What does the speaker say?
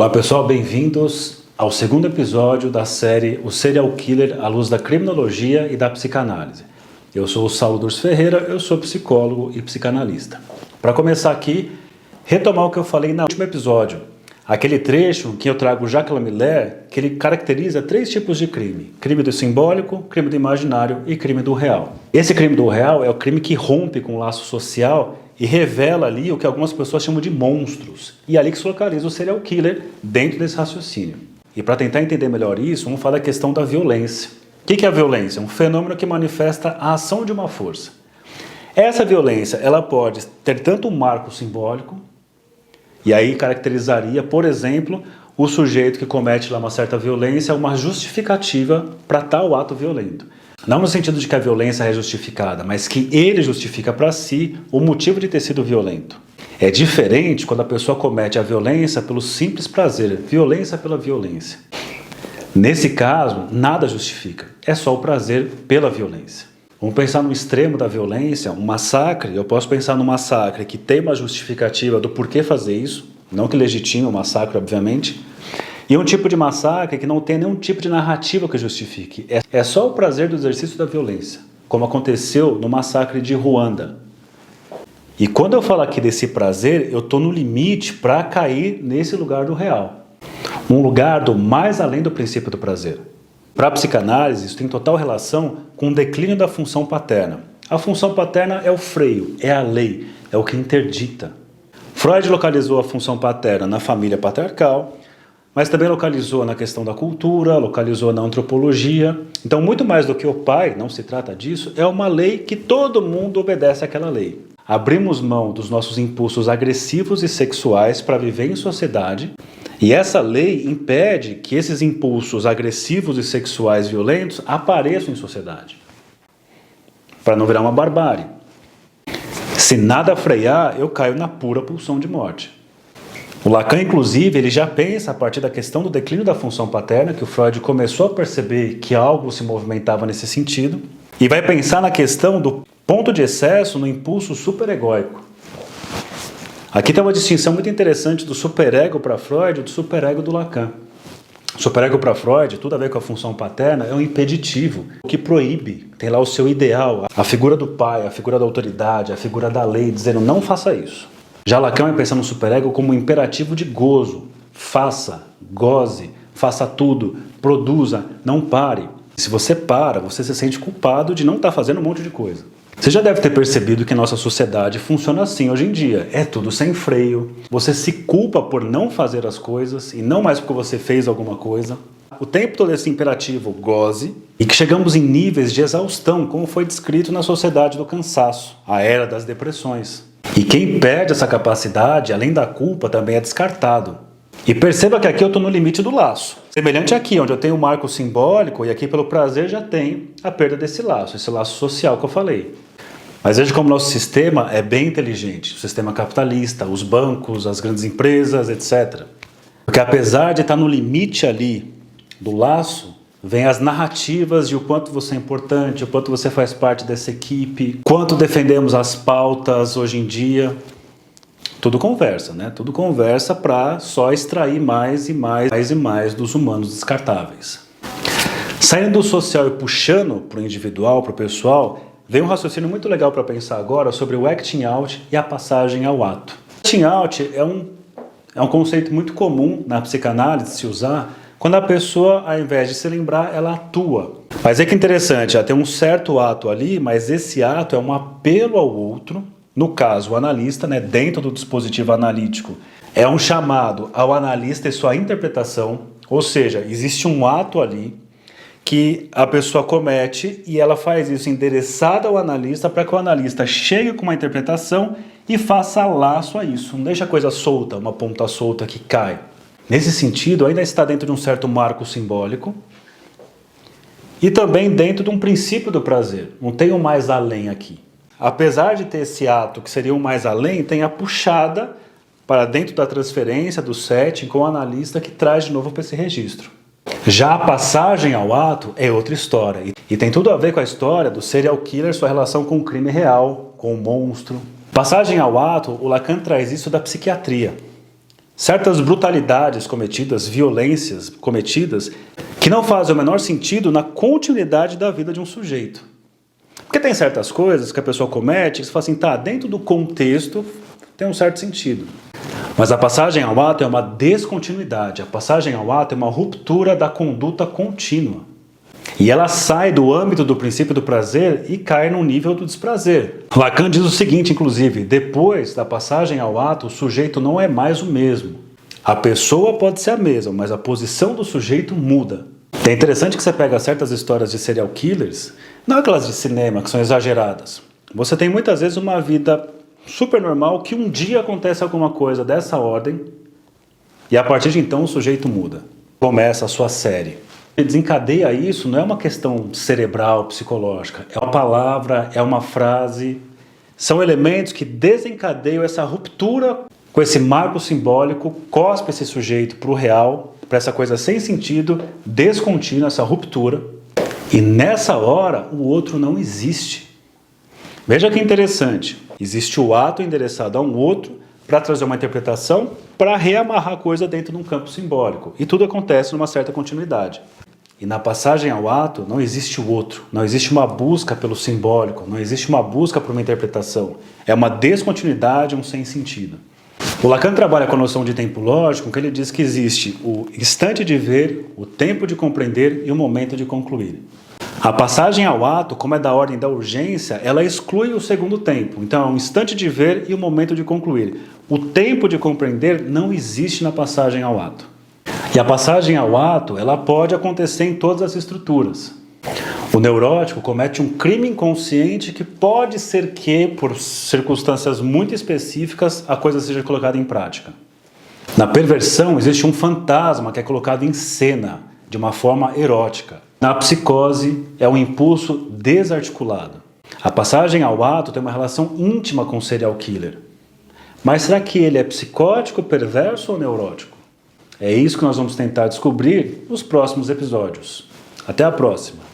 Olá pessoal, bem-vindos ao segundo episódio da série O Serial Killer à luz da criminologia e da psicanálise. Eu sou o Saulo Durso Ferreira, eu sou psicólogo e psicanalista. Para começar aqui, retomar o que eu falei no último episódio, aquele trecho que eu trago Jacques Lamillard, que ele caracteriza 3 tipos de crime: crime do simbólico, crime do imaginário e crime do real. Esse crime do real é o crime que rompe com o laço social e revela ali o que algumas pessoas chamam de monstros. E é ali que se localiza o serial killer dentro desse raciocínio. E para tentar entender melhor isso, vamos falar da questão da violência. O que é a violência? Um fenômeno que manifesta a ação de uma força. Essa violência, ela pode ter tanto um marco simbólico, e aí caracterizaria, por exemplo, o sujeito que comete lá uma certa violência, uma justificativa para tal ato violento. Não no sentido de que a violência é justificada, mas que ele justifica para si o motivo de ter sido violento. É diferente quando a pessoa comete a violência pelo simples prazer, violência pela violência. Nesse caso, nada justifica, é só o prazer pela violência. Vamos pensar no extremo da violência, um massacre. Eu posso pensar num massacre que tem uma justificativa do porquê fazer isso, não que legitime o massacre, obviamente, e um tipo de massacre que não tem nenhum tipo de narrativa que justifique. É só o prazer do exercício da violência, como aconteceu no massacre de Ruanda. E quando eu falo aqui desse prazer, eu estou no limite para cair nesse lugar do real. Um lugar do mais além do princípio do prazer. Para a psicanálise, isso tem total relação com o declínio da função paterna. A função paterna é o freio, é a lei, é o que interdita. Freud localizou a função paterna na família patriarcal, mas também localizou na questão da cultura, localizou na antropologia. Então, muito mais do que o pai, não se trata disso, é uma lei que todo mundo obedece àquela lei. Abrimos mão dos nossos impulsos agressivos e sexuais para viver em sociedade, e essa lei impede que esses impulsos agressivos e sexuais violentos apareçam em sociedade, para não virar uma barbárie. Se nada frear, eu caio na pura pulsão de morte. O Lacan, inclusive, ele já pensa a partir da questão do declínio da função paterna, que o Freud começou a perceber que algo se movimentava nesse sentido, e vai pensar na questão do ponto de excesso no impulso superegóico. Aqui tem uma distinção muito interessante do superego para Freud e do superego do Lacan. O superego para Freud, tudo a ver com a função paterna, é um impeditivo, o que proíbe, tem lá o seu ideal, a figura do pai, a figura da autoridade, a figura da lei, dizendo não faça isso. Já Lacan vai pensar no superego como um imperativo de gozo. Faça, goze, faça tudo, produza, não pare. Se você para, você se sente culpado de não estar fazendo um monte de coisa. Você já deve ter percebido que nossa sociedade funciona assim hoje em dia. É tudo sem freio. Você se culpa por não fazer as coisas e não mais porque você fez alguma coisa. O tempo todo esse imperativo goze, e que chegamos em níveis de exaustão, como foi descrito na sociedade do cansaço, a era das depressões. E quem perde essa capacidade, além da culpa, também é descartado. E perceba que aqui eu estou no limite do laço. Semelhante aqui, onde eu tenho um marco simbólico, e aqui pelo prazer já tenho a perda desse laço, esse laço social que eu falei. Mas veja como o nosso sistema é bem inteligente, o sistema capitalista, os bancos, as grandes empresas, etc. Porque apesar de estar no limite ali do laço, vem as narrativas de o quanto você é importante, o quanto você faz parte dessa equipe, quanto defendemos as pautas hoje em dia. Tudo conversa, né? Tudo conversa para só extrair mais e mais dos humanos descartáveis. Saindo do social e puxando para o individual, para o pessoal, vem um raciocínio muito legal para pensar agora sobre o acting out e a passagem ao ato. Acting out é um conceito muito comum na psicanálise se usar quando a pessoa, ao invés de se lembrar, ela atua. Mas é que interessante, já tem um certo ato ali, mas esse ato é um apelo ao outro, no caso o analista, né, dentro do dispositivo analítico, é um chamado ao analista e sua interpretação, ou seja, existe um ato ali que a pessoa comete e ela faz isso endereçada ao analista para que o analista chegue com uma interpretação e faça laço a isso. Não deixa a coisa solta, uma ponta solta que cai. Nesse sentido, ainda está dentro de um certo marco simbólico e também dentro de um princípio do prazer. Não tem um mais além aqui. Apesar de ter esse ato que seria um mais além, tem a puxada para dentro da transferência, do setting, com o analista que traz de novo para esse registro. Já a passagem ao ato é outra história. E tem tudo a ver com a história do serial killer, sua relação com o crime real, com o monstro. Passagem ao ato, o Lacan traz isso da psiquiatria. certas brutalidades cometidas, violências cometidas, que não fazem o menor sentido na continuidade da vida de um sujeito. Porque tem certas coisas que a pessoa comete que você fala assim, tá, dentro do contexto tem um certo sentido. Mas a passagem ao ato é uma descontinuidade, a passagem ao ato é uma ruptura da conduta contínua. E ela sai do âmbito do princípio do prazer e cai no nível do desprazer. Lacan diz o seguinte, inclusive, depois da passagem ao ato, o sujeito não é mais o mesmo. A pessoa pode ser a mesma, mas a posição do sujeito muda. É interessante que você pega certas histórias de serial killers, não aquelas de cinema, que são exageradas. Você tem muitas vezes uma vida super normal que um dia acontece alguma coisa dessa ordem e a partir de então o sujeito muda. Começa a sua série. Desencadeia isso não é uma questão cerebral, psicológica, é uma palavra, é uma frase, são elementos que desencadeiam essa ruptura com esse marco simbólico, cospe esse sujeito para o real, para essa coisa sem sentido, descontínua, essa ruptura, e nessa hora o outro não existe. Veja que interessante, existe o ato endereçado a um outro para trazer uma interpretação, para reamarrar a coisa dentro de um campo simbólico, e tudo acontece numa certa continuidade. E na passagem ao ato não existe o outro, não existe uma busca pelo simbólico, não existe uma busca por uma interpretação. É uma descontinuidade, um sem sentido. O Lacan trabalha com a noção de tempo lógico, que ele diz que existe o instante de ver, o tempo de compreender e o momento de concluir. A passagem ao ato, como é da ordem da urgência, ela exclui o segundo tempo. Então, é um instante de ver e o momento de concluir. O tempo de compreender não existe na passagem ao ato. E a passagem ao ato, ela pode acontecer em todas as estruturas. O neurótico comete um crime inconsciente que pode ser que, por circunstâncias muito específicas, a coisa seja colocada em prática. Na perversão, existe um fantasma que é colocado em cena, de uma forma erótica. Na psicose, é um impulso desarticulado. A passagem ao ato tem uma relação íntima com o serial killer. Mas será que ele é psicótico, perverso ou neurótico? É isso que nós vamos tentar descobrir nos próximos episódios. Até a próxima!